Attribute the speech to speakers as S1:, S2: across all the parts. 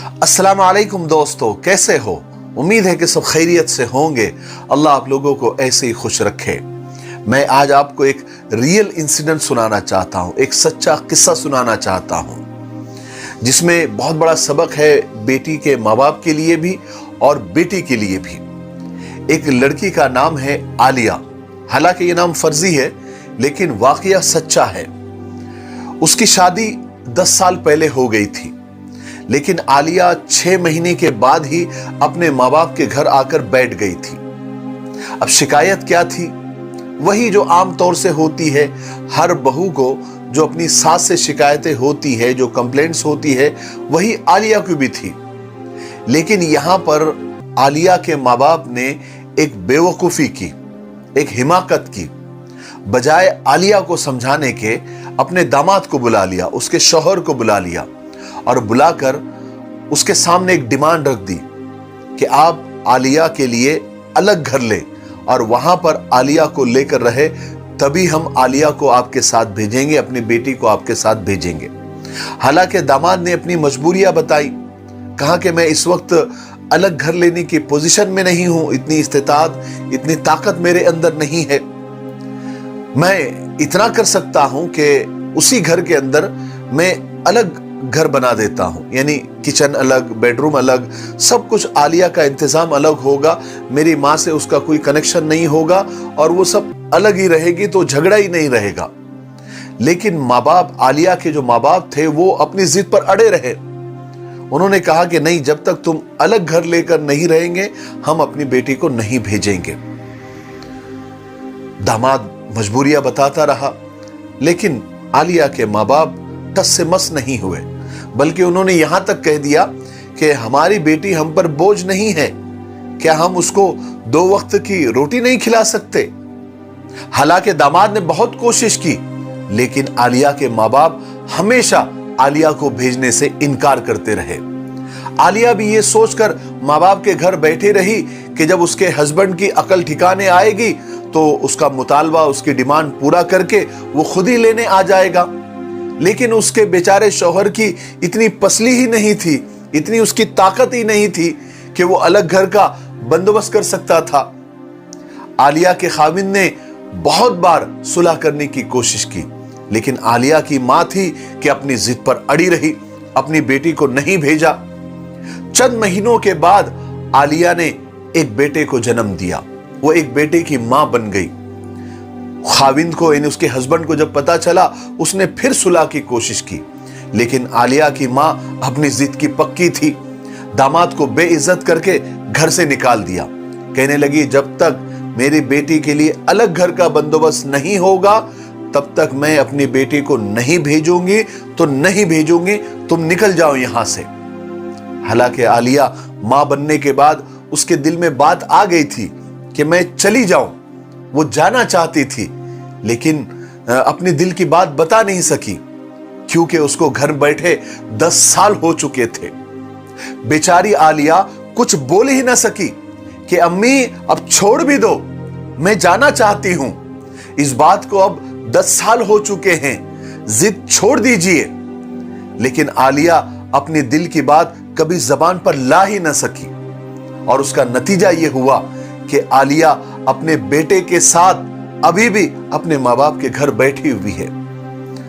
S1: अस्सलाम वालेकुम दोस्तों, कैसे हो? उम्मीद है कि सब खैरियत से होंगे। अल्लाह आप लोगों को ऐसे ही खुश रखे। मैं आज आपको एक रियल इंसिडेंट सुनाना चाहता हूं, एक सच्चा किस्सा सुनाना चाहता हूं, जिसमें बहुत बड़ा सबक है बेटी के माँ बाप के लिए भी और बेटी के लिए भी। एक लड़की का नाम है आलिया। हालांकि ये नाम फर्जी है, लेकिन वाकया सच्चा है। उसकी शादी 10 साल पहले हो गई थी, लेकिन आलिया 6 महीने के बाद ही अपने माँ बाप के घर आकर बैठ गई थी। अब शिकायत क्या थी? वही जो आमतौर से होती है हर बहू को, जो अपनी सास से शिकायतें होती है, जो कंप्लेंट्स होती है, वही आलिया की भी थी। लेकिन यहां पर आलिया के माँ बाप ने एक बेवकूफी की, एक हिमाकत की। बजाय आलिया को समझाने के अपने दामाद को बुला लिया, उसके शौहर को बुला लिया और बुलाकर उसके सामने एक डिमांड रख दी कि आप आलिया के लिए अलग घर ले और वहां पर आलिया को लेकर रहे, तभी हम आलिया को आपके साथ भेजेंगे, अपनी बेटी को आपके साथ भेजेंगे। हालांकि दामाद ने अपनी मजबूरियां बताई, कहा कि मैं इस वक्त अलग घर लेने की पोजीशन में नहीं हूं, इतनी इस्तेताद, इतनी ताकत मेरे अंदर नहीं है। मैं इतना कर सकता हूं कि उसी घर के अंदर मैं अलग घर बना देता हूं, यानी किचन अलग, बेडरूम अलग, सब कुछ आलिया का इंतजाम अलग होगा, मेरी माँ से उसका कोई कनेक्शन नहीं होगा और वो सब अलग ही रहेगी, तो झगड़ा ही नहीं रहेगा। लेकिन माँ बाप, आलिया के जो माँ बाप थे, वो अपनी जिद पर अड़े रहे। उन्होंने कहा कि नहीं, जब तक तुम अलग घर लेकर नहीं रहेंगे, हम अपनी बेटी को नहीं भेजेंगे। दामाद मजबूरियां बताता रहा, लेकिन आलिया के माँ बाप टस से मस नहीं हुए, बल्कि उन्होंने यहां तक कह दिया कि हमारी बेटी हम पर बोझ नहीं है, क्या हम उसको 2 वक्त की रोटी नहीं खिला सकते? हालांकि दामाद ने बहुत कोशिश की, लेकिन आलिया के माँ बाप हमेशा आलिया को भेजने से इनकार करते रहे। आलिया भी ये सोचकर माँ बाप के घर बैठी रही कि जब उसके हस्बैंड की अकल ठिकाने आएगी तो उसका मुतालबा, उसकी डिमांड पूरा करके वो खुद ही लेने आ जाएगा। लेकिन उसके बेचारे शौहर की इतनी पसली ही नहीं थी, इतनी उसकी ताकत ही नहीं थी कि वो अलग घर का बंदोबस्त कर सकता था। आलिया के खाविंद ने बहुत बार सुलह करने की कोशिश की, लेकिन आलिया की मां थी कि अपनी जिद पर अड़ी रही, अपनी बेटी को नहीं भेजा। चंद महीनों के बाद आलिया ने एक बेटे को जन्म दिया। वो एक बेटे की मां बन गई। खाविंद को, यानी उसके हस्बैंड को जब पता चला, उसने फिर सुलह की कोशिश की, लेकिन आलिया की मां अपनी जिद की पक्की थी। दामाद को बेइज्जत करके घर से निकाल दिया। कहने लगी, जब तक मेरी बेटी के लिए अलग घर का बंदोबस्त नहीं होगा, तब तक मैं अपनी बेटी को नहीं भेजूंगी, तो नहीं भेजूंगी, तुम निकल जाओ यहां से। हालांकि आलिया मां बनने के बाद उसके दिल में बात आ गई थी कि मैं चली जाऊं। वो जाना चाहती थी, लेकिन अपने दिल की बात बता नहीं सकी, क्योंकि उसको घर बैठे 10 साल हो चुके थे। बेचारी आलिया कुछ बोल ही ना सकी कि अम्मी अब छोड़ भी दो, मैं जाना चाहती हूं। इस बात को अब 10 साल हो चुके हैं, जिद छोड़ दीजिए। लेकिन आलिया अपने दिल की बात कभी जबान पर ला ही ना सकी, और उसका नतीजा यह हुआ कि आलिया अपने बेटे के साथ अभी भी अपने माँ बाप के घर बैठी हुई है।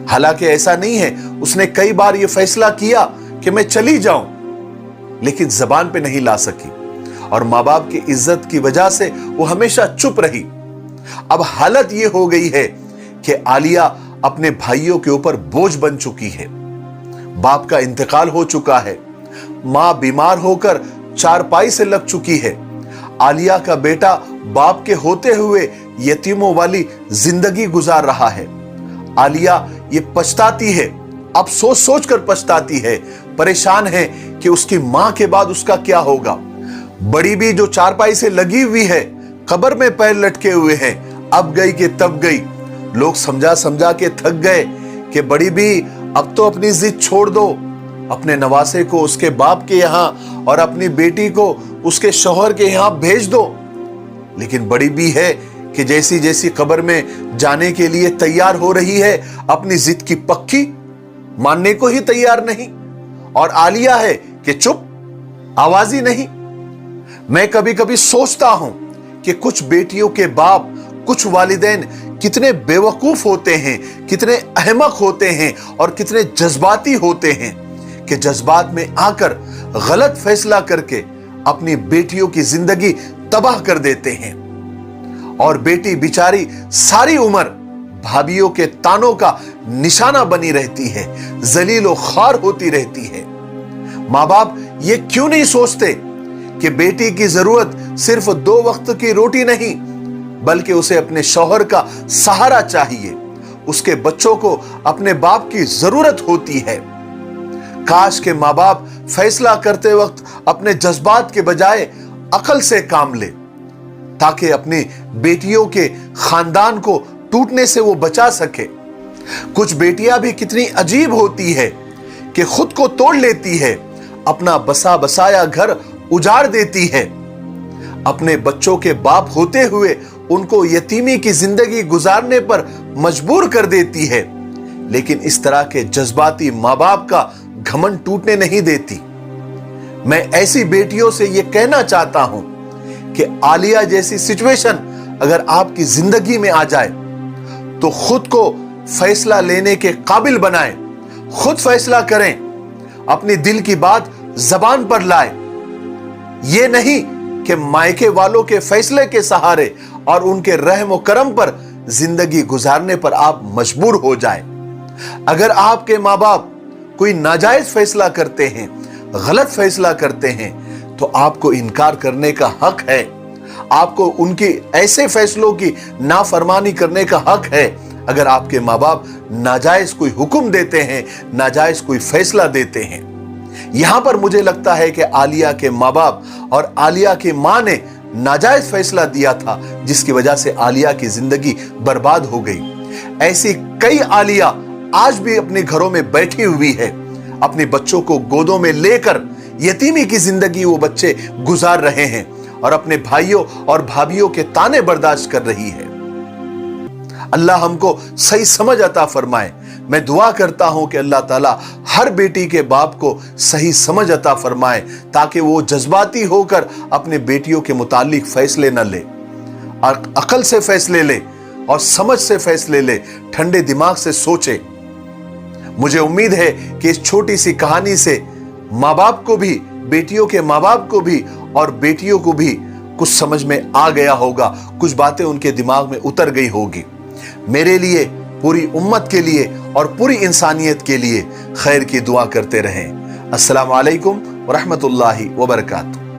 S1: हालांकि ऐसा नहीं है, उसने कई बार यह फैसला किया कि मैं चली जाऊं, लेकिन जबान पे नहीं ला सकी, और माँ बाप की इज्जत की वजह से वो हमेशा चुप रही। अब हालत यह हो गई है कि आलिया अपने भाइयों के ऊपर बोझ बन चुकी है। बाप का इंतकाल हो चुका है, मां बीमार होकर चारपाई से लग चुकी है। आलिया का बेटा बाप के होते हुए यतीमों वाली जिंदगी गुजार रहा है। आलिया ये पछताती है, अब सोच सोच कर पछताती है, परेशान है कि उसकी मां के बाद उसका क्या होगा। बड़ी भी जो चारपाई से लगी हुई है, कब्र में पैर लटके हुए हैं, अब गई कि तब गई। लोग समझा समझा के थक गए कि बड़ी भी अब तो अपनी जिद छोड़ दो, अपने नवासे को उसके बाप के यहां और अपनी बेटी को उसके शौहर के यहां भेज दो। लेकिन बड़ी भी है कि जैसी जैसी कब्र में जाने के लिए तैयार हो रही है, अपनी जिद की पक्की मानने को ही तैयार नहीं। और आलिया है कि चुप, आवाज ही नहीं। मैं कभी कभी सोचता हूं कि कुछ बेटियों के बाप, कुछ वालिदैन कितने बेवकूफ होते हैं, कितने अहमक होते हैं और कितने जज्बाती होते हैं कि जज्बात में आकर गलत फैसला करके अपनी बेटियों की जिंदगी तबाह कर देते हैं। और बेटी बेचारी सारी उम्र भाभियों के तानों का निशाना बनी रहती है, जलील और खार होती रहती है। माँ बाप ये क्यों नहीं सोचते कि बेटी की जरूरत सिर्फ 2 वक्त की रोटी नहीं, बल्कि उसे अपने शौहर का सहारा चाहिए, उसके बच्चों को अपने बाप की जरूरत होती है। काश के माँ बाप फैसला करते वक्त अपने जज्बात के बजाय अकल से काम ले, ताकि अपनी बेटियों के खानदान को टूटने से वो बचा सके। कुछ बेटियां भी कितनी अजीब होती है कि खुद को तोड़ लेती है, अपना बसा बसाया घर उजाड़ देती है, अपने बच्चों के बाप होते हुए उनको यतीमी की जिंदगी गुजारने पर मजबूर कर देती है। लेकिन इस तरह के जज्बाती माँ बाप का घमंड टूटने नहीं देती। मैं ऐसी बेटियों से यह कहना चाहता हूं कि आलिया जैसी सिचुएशन अगर आपकी जिंदगी में आ जाए तो खुद को फैसला लेने के काबिल बनाएं, खुद फैसला करें, अपनी दिल की बात जबान पर लाएं। यह नहीं कि मायके वालों के फैसले के सहारे और उनके रहम व करम पर जिंदगी गुजारने पर आप मजबूर हो जाएं। अगर आपके माँ बाप कोई नाजायज फैसला करते हैं, गलत फैसला करते हैं, तो आपको इनकार करने का हक है। आपको उनकी ऐसे फैसलों की नाफरमानी करने का हक है। अगर आपके माँ बाप नाजायज कोई हुक्म देते हैं, नाजायज कोई फैसला देते हैं। यहां पर मुझे लगता है कि आलिया के माँ बाप और आलिया की मां ने नाजायज फैसला दिया था, जिसकी वजह से आलिया की जिंदगी बर्बाद हो गई। ऐसी कई आलिया आज भी अपने घरों में बैठी हुई है, अपने बच्चों को गोदों में लेकर यतीमी की जिंदगी वो बच्चे गुजार रहे हैं और अपने भाइयों और भाभियों के ताने बर्दाश्त कर रही है। अल्लाह हमको सही समझ अता फरमाए। मैं दुआ करता हूं कि अल्लाह ताला हर बेटी के बाप को सही समझ अता फरमाए, ताकि वो जज्बाती होकर अपने बेटियों के मुतालिक फैसले न ले और अकल से फैसले ले और समझ से फैसले ले, ठंडे दिमाग से सोचे। मुझे उम्मीद है कि इस छोटी सी कहानी से माँ बाप को भी, बेटियों के माँ बाप को भी और बेटियों को भी कुछ समझ में आ गया होगा, कुछ बातें उनके दिमाग में उतर गई होगी। मेरे लिए, पूरी उम्मत के लिए और पूरी इंसानियत के लिए खैर की दुआ करते रहें। अस्सलाम वालेकुम व रहमतुल्लाहि व बरकातहू।